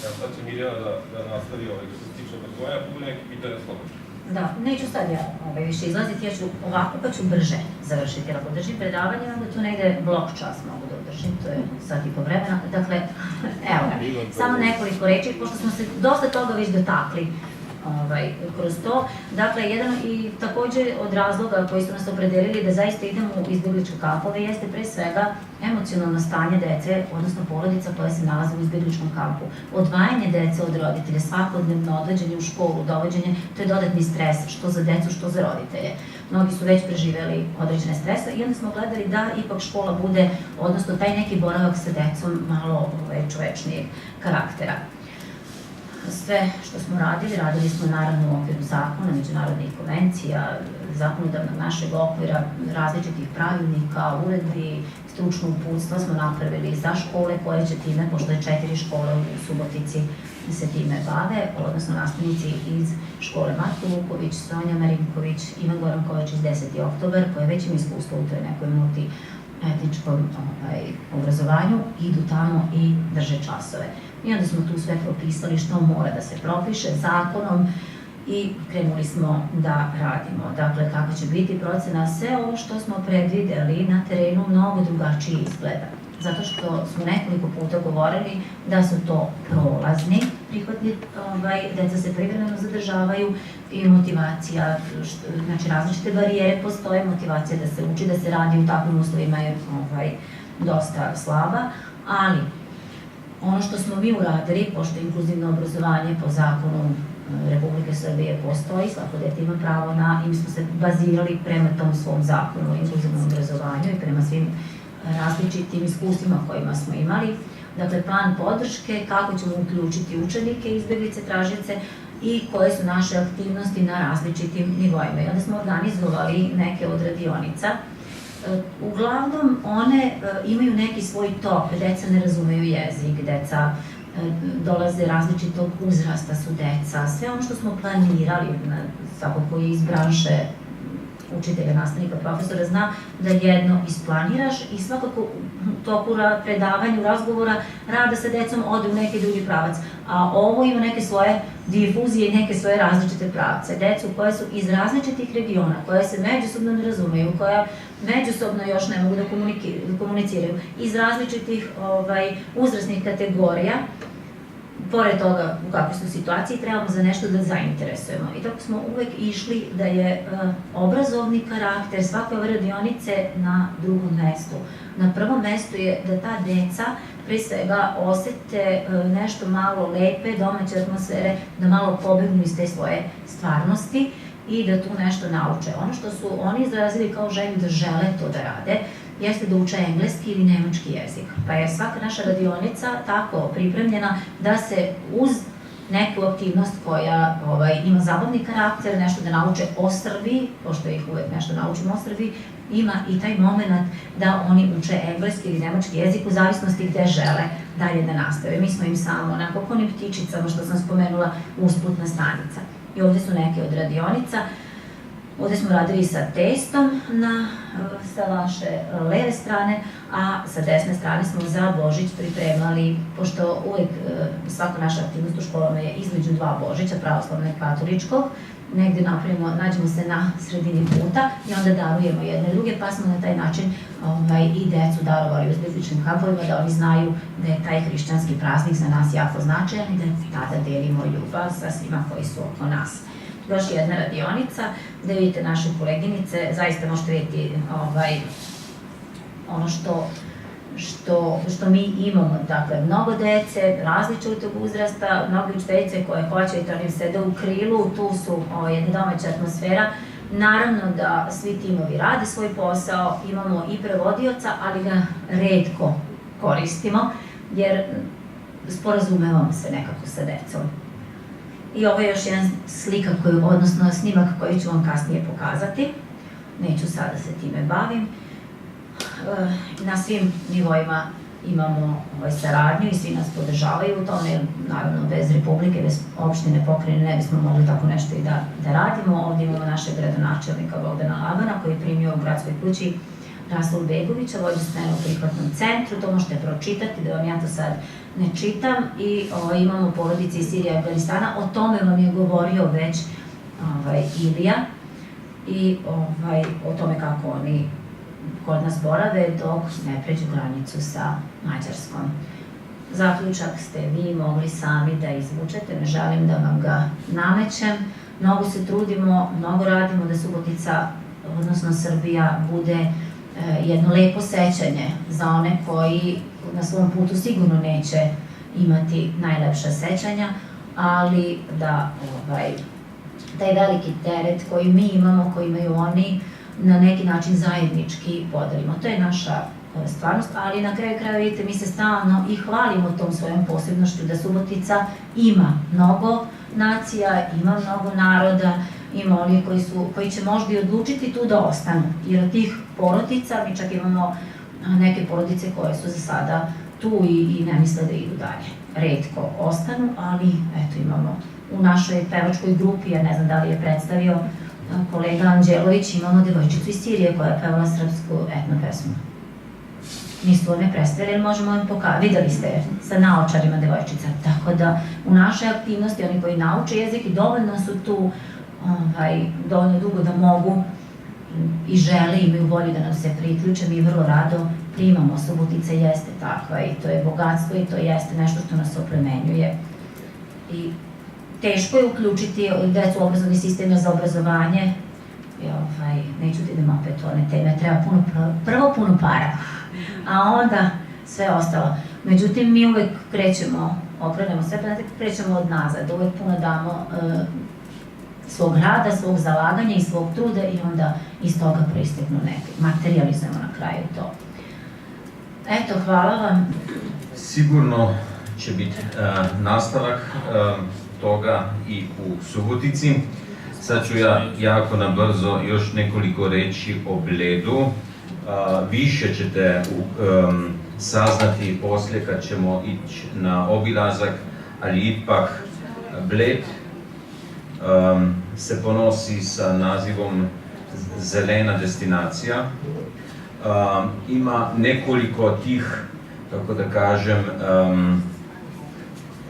Evo sad će Mirjana da nastavi što se tiče obrazovanja, budu neki pitanja slobodno. Da, neću sad ja više izlaziti, ja ću ovako pa ću brže završiti. Ako držim predavanje, onda tu negde blok čas mogu da održim, to je sad i po vremena. Dakle, evo ga, samo nekoliko reči, pošto smo se dosta toga već dotakli kroz to. Dakle, jedan i takođe od razloga koji su nas opredelili da zaista idemo u izbegličke kampove jeste pre svega emocionalno stanje dece, odnosno porodica koja se nalaze u izbegličkom kampu. Odvajanje dece od roditelja, svakodnevno odvođenje u školu, dovođenje, to je dodatni stres, što za decu, što za roditelje. Mnogi su već preživeli određene strese i onda smo gledali da ipak škola bude, odnosno taj neki boravak sa decom malo čovečnijeg karaktera. Sve što smo radili smo naravno u okviru zakona, međunarodnih konvencija, zakonodavnog našeg okvira, različitih pravilnika, uredbi, stručno uputstva smo napravili za škole koje će time, pošto je 4 škole u Subotici se time bave, odnosno nastavnici iz škole Marko Vuković, Sonja Marinković, Ivan Goranković iz 10. oktober, koje već ima iskustvo u toj nekoj multietničkom obrazovanju, idu tamo i drže časove. I onda smo tu sve propisali što mora da se propiše zakonom i krenuli smo da radimo. Dakle, kako će biti procena, sve ovo što smo predvideli na terenu mnogo drugačije izgleda. Zato što smo nekoliko puta govorili da su to prolazni prihvatni, deca se privremeno zadržavaju i motivacija, znači različite barijere postoje, motivacija da se uči, da se radi u takvim uslovima je dosta slaba, ali ono što smo mi uradili, pošto inkluzivno obrazovanje po zakonu Republike Srbije postoji, svako dete ima pravo na, i mi smo se bazirali prema tom svom zakonu o inkluzivnom obrazovanju i prema svim različitim iskustvima kojima smo imali. Dakle, plan podrške, kako ćemo uključiti učenike, izbeglice, tražioce i koje su naše aktivnosti na različitim nivoima. I onda smo organizovali neke od radionica Uglavnom, one imaju neki svoj tok, deca ne razumeju jezik, deca dolaze različitog uzrasta su deca, sve ono što smo planirali, svako koji je iz branše učitelja, nastavnika, profesora, zna da jedno isplaniraš i svakako u toku predavanja, razgovora, rada sa decom ode u neki drugi pravac, a ovo ima neke svoje difuzije i neke svoje različite pravce. Decu koje su iz različitih regiona, koje se međusobno ne razumeju, koja međusobno još ne mogu da komuniciraju, iz različitih uzrasnih kategorija, pored toga u kakvoj su situaciji, trebamo za nešto da zainteresujemo. I tako smo uvek išli da je obrazovni karakter svake ove radionice na drugom mestu. Na prvom mestu je da ta deca pre svega osete nešto malo lepe, domaće atmosfere, da malo pobegnu iz te svoje stvarnosti i da tu nešto nauče. Ono što su oni izrazili kao želju da žele to da rade, jeste da uče engleski ili nemački jezik. Pa je svaka naša radionica tako pripremljena da se uz neku aktivnost koja ima zabavni karakter, nešto da nauče o Srbiji, pošto ih uvek nešto naučimo o Srbiji, ima i taj moment da oni uče engleski ili nemački jezik u zavisnosti gde žele dalje da nastave. Mi smo im samo onako konim ptičicama, što sam spomenula, usputna stanica. I ovde su neke od radionica. Ovde smo radili sa testom sa vaše leve strane, a sa desne strane smo za Božić pripremali, pošto uvek svaka naša aktivnost u školama je između dva Božića, pravoslavnog i katoličkog, negde nađemo se na sredini puta i onda darujemo jedne druge, pa smo na taj način i decu darovali u izbegličkim kampovima, da oni znaju da je taj hrišćanski praznik za nas jako značajan i da tada delimo ljubav sa svima koji su oko nas. Još jedna radionica, gde vidite naše koleginice, zaista možete vidjeti ono što mi imamo, dakle, mnogo dece, različitog uzrasta, mnogo učiteljice koje hoće i to oni sede u krilu, tu su jedna domaća atmosfera. Naravno da svi timovi rade svoj posao, imamo i prevodioca, ali ga retko koristimo, jer sporazumevamo se nekako sa decom. I ovo je još jedan slika, odnosno snimak koji ću vam kasnije pokazati. Neću sada se time bavim. Na svim nivoima imamo saradnju i svi nas podržavaju u tome, naravno bez Republike, bez opštine, pokrajine ne bismo mogli tako nešto i da radimo. Ovdje imamo našeg gradonačelnika Bogdana Labana koji je primio u gradskoj kući Rasul Begovića, vodi scenu u prihvatnom centru, to možete pročitati, da vam ja to sad ne čitam. I imamo porodice iz Sirije i Afganistana, o tome vam je govorio već Ilija i o tome kako oni kod nas borave dok ne pređu granicu sa Mađarskom. Zaključak ste vi mogli sami da izvučete, ne želim da vam ga namećem. Mnogo se trudimo, mnogo radimo da Subotica, odnosno Srbija, bude jedno lepo sećanje za one koji na svom putu sigurno neće imati najlepša sećanja, ali da taj veliki teret koji mi imamo, koji imaju oni, na neki način zajednički podelimo. To je naša stvarnost, ali na kraju kraja vidite, mi se stalno i hvalimo tom svojom posebnošću da Subotica ima mnogo nacija, ima mnogo naroda, ima oni koji će možda i odlučiti tu da ostanu. Jer od tih porodica, mi čak imamo neke porodice koje su za sada tu i ne misle da idu dalje. Retko ostanu, ali eto imamo u našoj pevačkoj grupi, ja ne znam da li je predstavio kolega Anđelović, imamo devojčicu iz Sirije koja je pevala srpsku etno pesmu. Nisu ne predstavili, možemo vam pokazati, videli ste sa naočarima devojčica, tako da u našoj aktivnosti oni koji nauče jezik i dovoljno su tu dovoljno dugo da mogu i žele, imaju volju da nam se priključe, mi vrlo rado primamo. Subotica jeste takva i to je bogatstvo i to jeste nešto što nas oplemenjuje. I teško je uključiti decu u obrazovni sistem za obrazovanje. Neću da idem opet u one teme, treba prvo puno para, a onda sve ostalo. Međutim, mi uvek okrenemo sve, krećemo od nazad, uvek puno damo svog rada, svog zalaganja i svog truda i onda iz toga proisteknu neke. Materializujemo na kraju to. Eto, hvala vam. Sigurno će biti nastavak toga i u Subotici. Sad ću ja jako nabrzo još nekoliko reći o Bledu. Više ćete saznati poslije kad ćemo ići na obilazak, ali ipak Bled se ponosi sa nazivom zelena destinacija. Ima nekoliko tih, kako da kažem,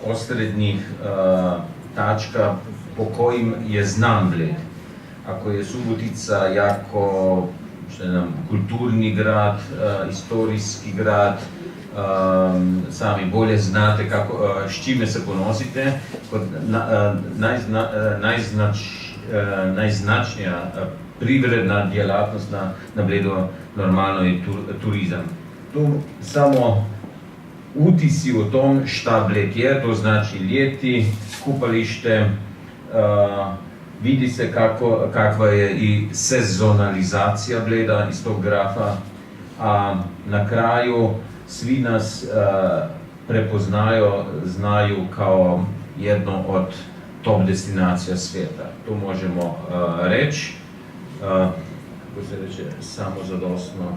osrednjih tačka po kojim je znam Bled. Ako je Subotica jako kulturni grad, istorijski grad, sami bolje znate s čime se ponosite. Najznačnija privredna djelatnost na Bledu normalno je turizam. Tu samo utisi o tom šta Bled je, to znači ljeti, kupalište, vidi se kakva je i sezonalizacija Bleda iz tog grafa, a na kraju svi nas znaju kao jedno od top destinacija svijeta. To možemo reći, kako se reče, samozadosno.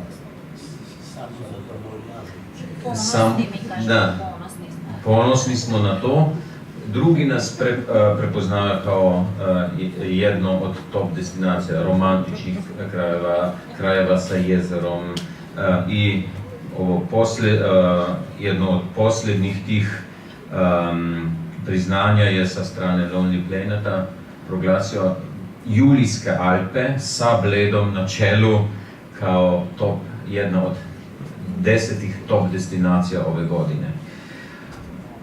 Ponosni smo na to. Drugi nas prepoznaju kao jedno od top destinacija, romantičnih krajeva sa jezerom i jedno od posljednjih tih priznanja je sa strane Lonely Planeta proglasio Julijske Alpe sa Bledom na čelu kao jedna od 10 top destinacija ove godine.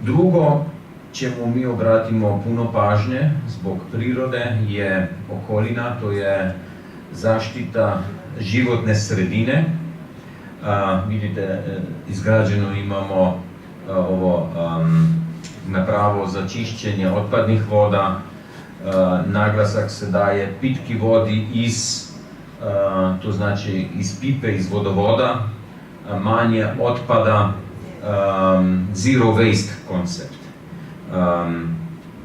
Drugo, čemu mi obratimo puno pažnje zbog prirode je okolina, to je zaštita životne sredine. Vidite, izgrađeno imamo ovo napravo za čišćenje otpadnih voda, naglasak se daje pitki vodi to znači iz pipe, iz vodovoda, manje otpada, zero waste koncept.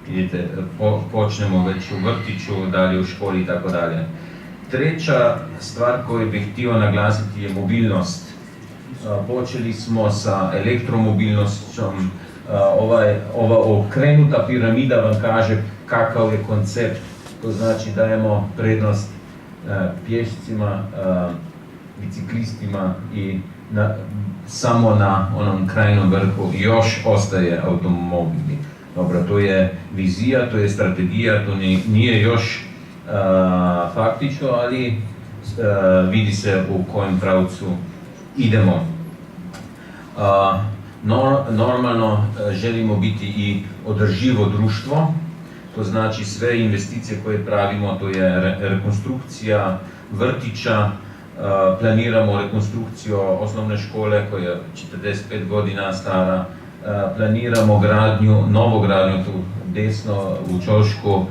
Vidite, počnemo već u vrtiću, dalje u školi i tako dalje. Treća stvar koju bih htio naglasiti je mobilnost. Počeli smo sa elektromobilnostom. Ova okrenuta piramida vam kaže kakav je koncept. To znači dajemo prednost pješcima, biciklistima i samo na onom krajnom vrhu još ostaje automobili. Dobro, to je vizija, to je strategija, to nije još faktično, ali vidi se u kojem pravcu idemo. Normalno želimo biti i održivo društvo, to znači sve investicije koje pravimo, to je rekonstrukcija vrtića, planiramo rekonstrukciju osnovne škole koja je 45 godina stara, planiramo novogradnju tu desno u Čošku,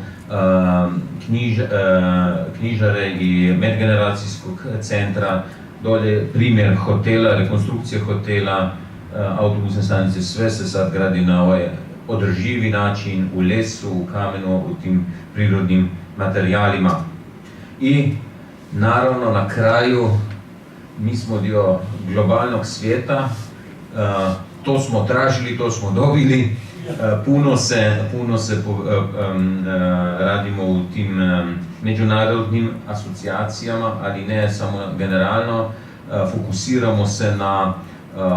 knjižare i medgeneracijskog centra, dolje primjer hotela, rekonstrukcije hotela, autobusne stanice, sve se sad gradi na ovaj održivi način, u lesu, u kamenu, u tim prirodnim materijalima. I naravno na kraju mi smo dio globalnog svijeta, to smo tražili, to smo dobili, puno se radimo u tim međunarodnim asocijacijama, ali ne samo generalno, fokusiramo se na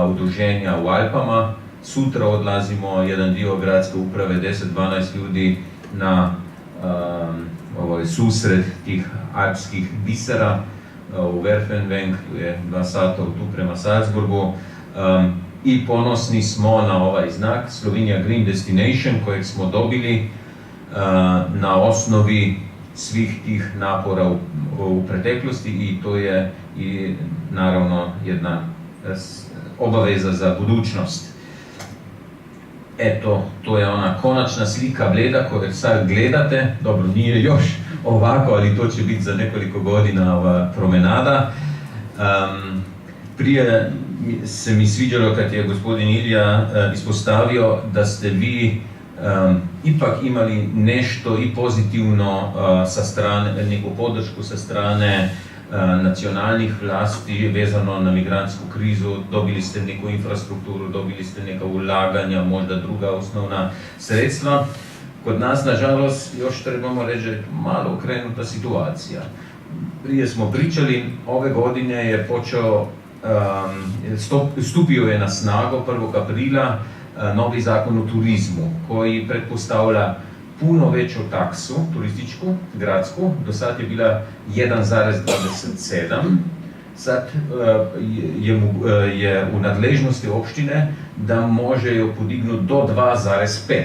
udruženja u Alpama. Sutra odlazimo jedan dio gradske uprave, 10-12 ljudi na susret tih alpskih bisera u Werfenweng, tu je 2 sata tu prema Salzburgu. I ponosni smo na ovaj znak Slovenia Green Destination kojeg smo dobili na osnovi svih tih napora u preteklosti i to je i naravno jedna obaveza za budućnost. Eto, to je ona konačna slika Bleda koju sad gledate. Dobro, nije još ovako, ali to će biti za nekoliko godina ova promenada. Prije se mi sviđalo kad je gospodin Ilija ispostavio da ste vi ipak imali nešto i pozitivno sa strane, neku podršku sa strane nacionalnih vlasti vezano na migrantsku krizu, dobili ste neku infrastrukturu, dobili ste neka ulaganja, možda druga osnovna sredstva. Kod nas, nažalost, još trebamo reći, malo okrenuta situacija. Prije smo pričali, ove godine je počeo, stupio je na snagu 1. aprila novi zakon o turizmu, koji pretpostavlja puno veću taksu turističku, gradsku, do sad je bila 1,27, sad je u nadležnosti opštine da može jo podignuti do 2,5,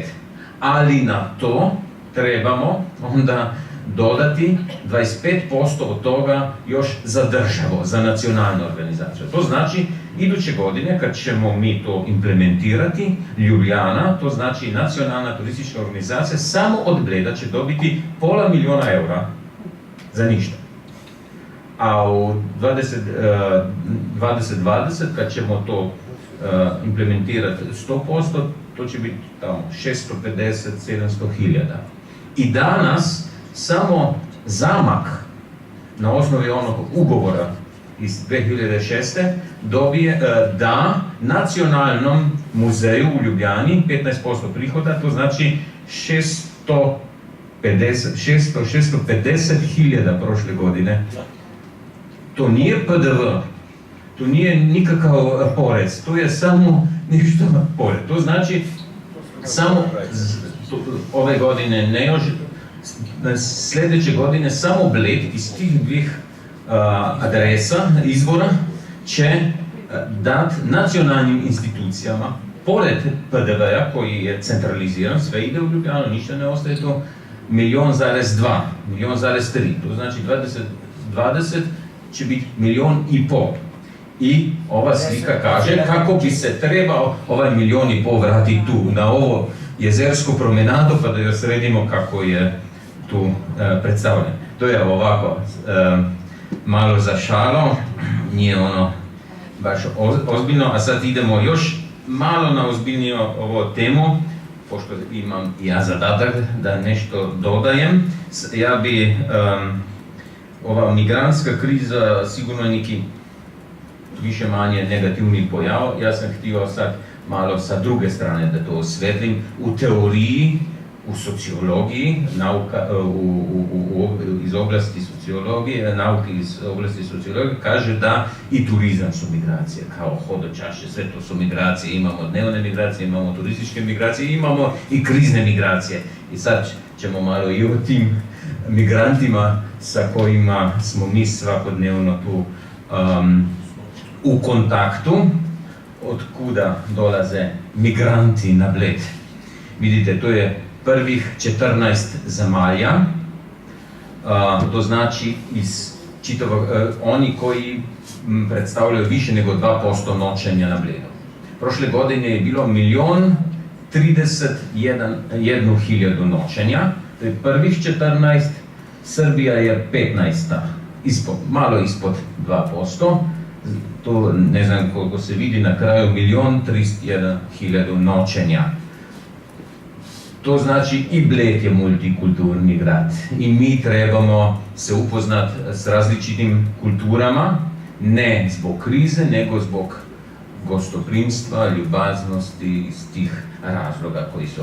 ali na to trebamo onda dodati 25% od toga još za državu, za nacionalnu organizaciju. To znači, iduće godine, kad ćemo mi to implementirati, Ljubljana, to znači nacionalna turistička organizacija, samo od Bleda će dobiti $500 000 za ništa. A u 2020, kad ćemo to implementirati 100%, to će biti tamo 650-700 hiljada. I danas samo zamak na osnovi onog ugovora iz 2006. da Nacionalnom muzeju u Ljubljani 15% prihoda, to znači 650 hiljada prošle godine. To nije PDV, to nije nikakav porez, to je samo ništa porez. To znači samo ove godine ne još, sljedeće godine samo Bled iz tih dvih adresa, izvora, će dati nacionalnim institucijama, pored PDV-a koji je centraliziran, sve ide u Ljubljanu, ništa ne ostaje to, 1,2 milijuna, 1,3, to znači 2020 će biti 1,5 milijuna. I ova slika kaže kako bi se trebao ovaj 1,5 milijuna vratiti tu, na ovo jezersku promenadu, pa da jo sredimo kako je tu predstavljen. To je ovako, malo za šalo, nije ono baš ozbiljno, a sad idemo još malo na ozbiljniju ovu temu, pošto imam ja zadatak da nešto dodajem. Ja bi, ova migrantska kriza sigurno je neki više manje negativni pojav. Ja sam htio sad malo sa druge strane da to osvetlim. U teoriji, u sociologiji, nauka iz oblasti sociologije, nauke iz oblasti sociologije kaže da i turizam su migracije, kao hodočašće, sve to su migracije, imamo dnevne migracije, imamo turističke migracije, imamo i krizne migracije. I sad ćemo malo i o tim migrantima sa kojima smo mi svakodnevno tu u kontaktu, od kuda dolaze migranti na Bled. Vidite, to je prvih 14 zemalja, to znači iz čitavog, oni koji predstavljaju više nego 2% noćenja na Bledu. Prošle godine je bilo 1,031,000 noćenja, to je prvih 14, Srbija je 15, malo ispod 2%, to ne znam koliko se vidi na kraju, 1,031,000 noćenja. To znači i Bled je multikulturni grad i mi trebamo se upoznati s različitim kulturama, ne zbog krize, nego zbog gostoprimstva, ljubaznosti, iz tih razloga koji su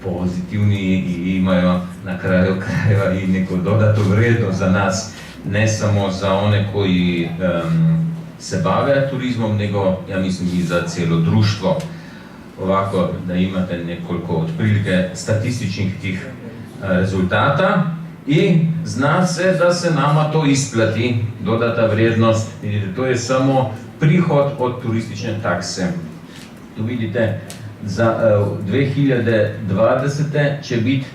pozitivni i imaju na kraju krajeva i neko dodatnu vrijednost za nas, ne samo za one koji se bave turizmom, nego ja mislim i za cijelo društvo. Ovako da imate nekoliko otprilike statističnih tih rezultata i zna se da se nama to isplati, dodata vrijednost, vidite, to je samo prihod od turistične takse. Tu vidite, za 2020. će biti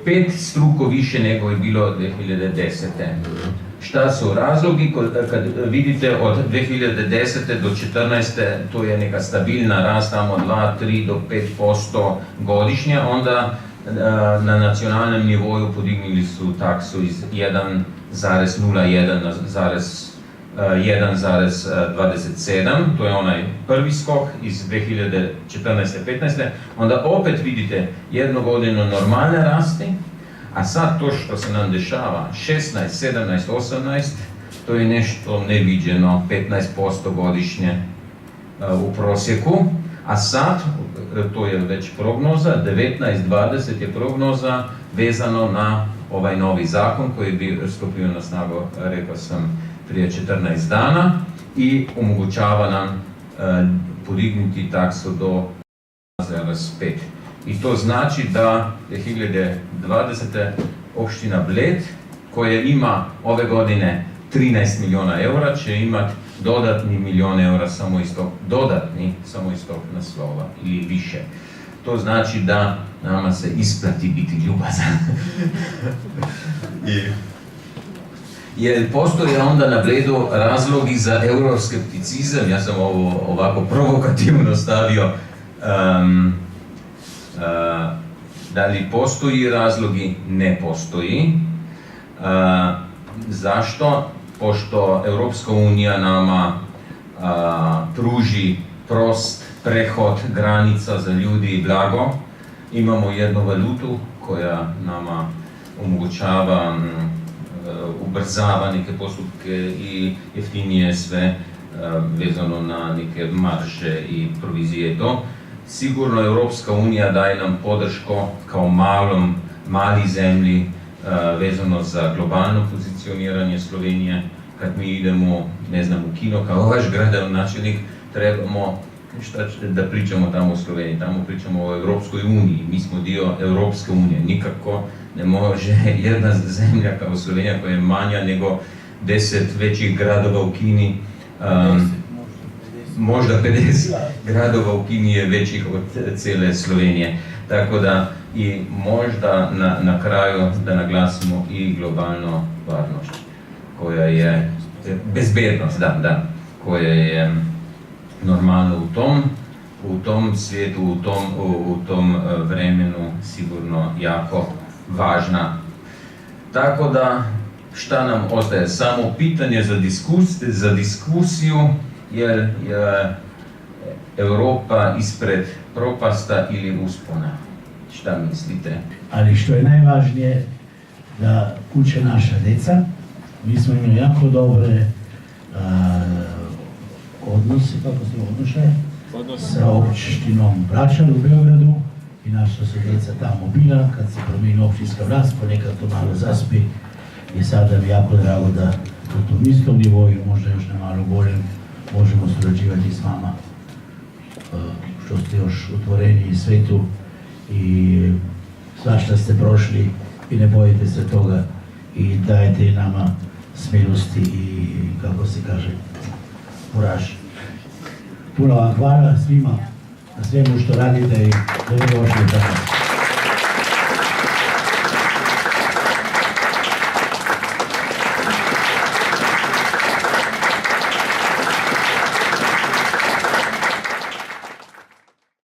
5 struko više nego je bilo 2010. Šta su razlogi? Kad vidite od 2010. do 2014. to je neka stabilna rast, tamo 2, 3 do 5% godišnje, onda na nacionalnom nivoju podignuli su taksu iz 1,01 na 1,27, to je onaj prvi skok iz 2014-15. Onda opet vidite jednu godinu normalne rasti, A sad to što se nam dešava, 16, 17, 18, to je nešto neviđeno, 15% godišnje u prosjeku. A sad, to je već prognoza, 19-20 je prognoza vezano na ovaj novi zakon koji bi stupio na snagu, rekao sam, prije 14 dana i omogućava nam podignuti taksu do 0,5. I to znači da je 2020. opština Bled, koja ima ove godine 13 milijuna eura, će imati dodatni milijun eura samo iz tog naslova ili više. To znači da nama se isplati biti ljubazan. Jer postoje onda na Bledu razlogi za euroskepticizam, ja sam ovo ovako provokativno stavio, da li postoji razlogi? Ne postoji. Zašto? Pošto Europska unija nama pruži prost prehod granica za ljudi i blago. Imamo jednu valutu koja nama omogućava, ubrzava neke postupke i jeftinije sve vezano na neke marže i provizije to. Sigurno Europska unija daje nam podršku kao mali zemlji vezano za globalno pozicioniranje Slovenije. Kad mi idemo, ne znam, u kino kao vaš gradonačelnik, trebamo da pričamo tamo u Sloveniji, tamo pričamo o Europskoj uniji, mi smo dio Europske unije, nikako ne može jedna zemlja kao Slovenija koja je manja nego 10 većih gradova u Kini, možda 50 gradova u Kini je većih od cijele Slovenije. Tako da i možda na kraju da naglasimo i globalnu varnost, koja je bezbednost, koja je normalno u tom svijetu, u tom vremenu sigurno jako važna. Tako da, šta nam ostaje? Samo pitanje za diskusiju, jer je Europa ispred propasta ili uspona? Šta mislite? Ali što je najvažnije, da uče naša djeca. Mi smo imali jako dobre odnose, sa opštinom Vračar u Beogradu i naša su djeca tamo bila. Kad se promijeni opštinska vlast, ponekad to malo zaspi i sada mi jako drago da u tom istom nivoju, možda još na malo boljem, možemo surađivati s vama, što ste još otvoreni i svetu i svašta ste prošli i ne bojite se toga i dajete nama smilosti i, kako se kaže, kuraž. Puno vam hvala svima na svemu što radite i dobrodošli u Hrvatsku.